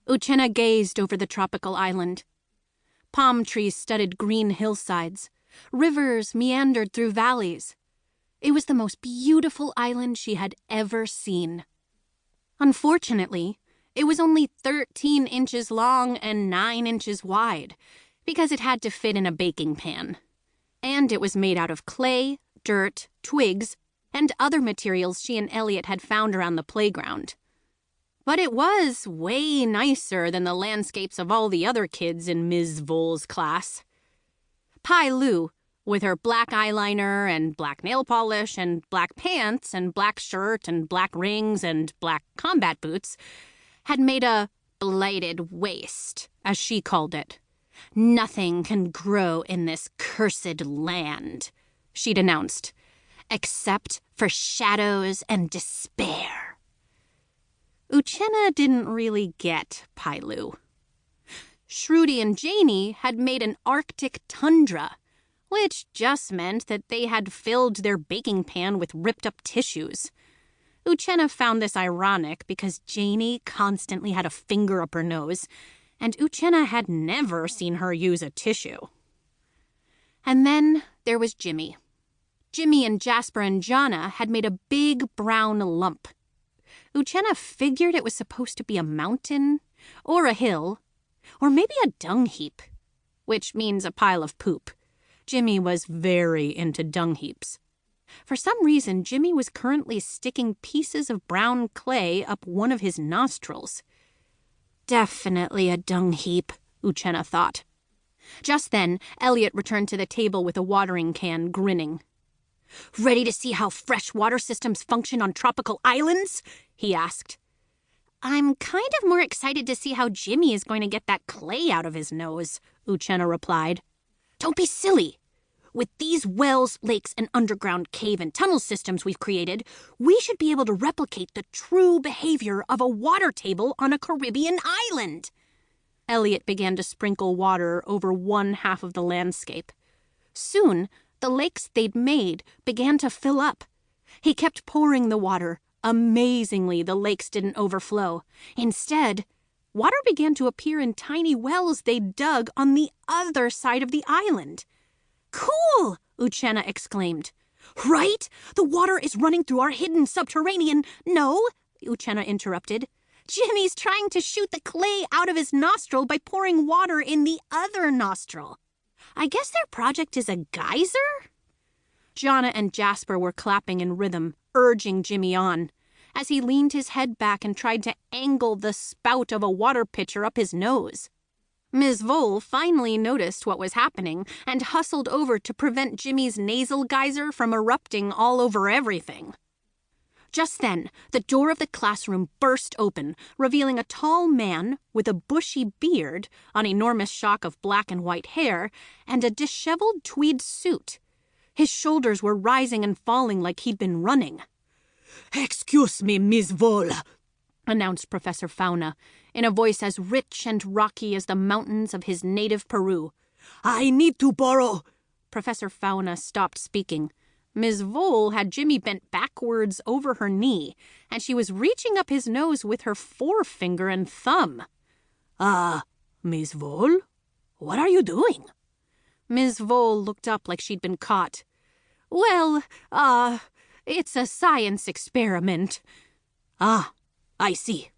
Uchenna gazed over the tropical island. Palm trees studded green hillsides. Rivers meandered through valleys. It was the most beautiful island she had ever seen. Unfortunately, it was only 13 inches long and 9 inches wide, because it had to fit in a baking pan. And it was made out of clay, dirt, twigs, and other materials she and Elliot had found around the playground. But it was way nicer than the landscapes of all the other kids in Ms. Vole's class. Pai Lu, with her black eyeliner and black nail polish and black pants and black shirt and black rings and black combat boots, had made a blighted waste, as she called it. "Nothing can grow in this cursed land," she'd announced, "except for shadows and despair." Uchenna didn't really get Pai Lu. Shruti and Janie had made an Arctic tundra, which just meant that they had filled their baking pan with ripped-up tissues. Uchenna found this ironic because Janie constantly had a finger up her nose, and Uchenna had never seen her use a tissue. And then there was Jimmy. Jimmy and Jasper and Jonna had made a big brown lump. Uchenna figured it was supposed to be a mountain, or a hill, or maybe a dung heap, which means a pile of poop. Jimmy was very into dung heaps. For some reason, Jimmy was currently sticking pieces of brown clay up one of his nostrils. Definitely a dung heap, Uchenna thought. Just then, Elliot returned to the table with a watering can, grinning. "Ready to see how fresh water systems function on tropical islands?" he asked. "I'm kind of more excited to see how Jimmy is going to get that clay out of his nose," Uchenna replied. "Don't be silly. With these wells, lakes, and underground cave and tunnel systems we've created, we should be able to replicate the true behavior of a water table on a Caribbean island." Elliot began to sprinkle water over one half of the landscape. Soon, the lakes they'd made began to fill up. He kept pouring the water. Amazingly, the lakes didn't overflow. Instead, water began to appear in tiny wells they'd dug on the other side of the island. "Cool!" Uchenna exclaimed. "Right? The water is running through our hidden subterranean—" "No," Uchenna interrupted. "Jimmy's trying to shoot the clay out of his nostril by pouring water in the other nostril. I guess their project is a geyser?" Jonna and Jasper were clapping in rhythm, urging Jimmy on, as he leaned his head back and tried to angle the spout of a water pitcher up his nose. Ms. Vole finally noticed what was happening and hustled over to prevent Jimmy's nasal geyser from erupting all over everything. Just then, the door of the classroom burst open, revealing a tall man with a bushy beard, an enormous shock of black and white hair, and a disheveled tweed suit. His shoulders were rising and falling like he'd been running. "Excuse me, Miss Vole," announced Professor Fauna, in a voice as rich and rocky as the mountains of his native Peru. "I need to borrow—" Professor Fauna stopped speaking. Ms. Vole had Jimmy bent backwards over her knee, and she was reaching up his nose with her forefinger and thumb. Ms. Vole? What are you doing?" Ms. Vole looked up like she'd been caught. "Well, it's a science experiment." "Ah, I see.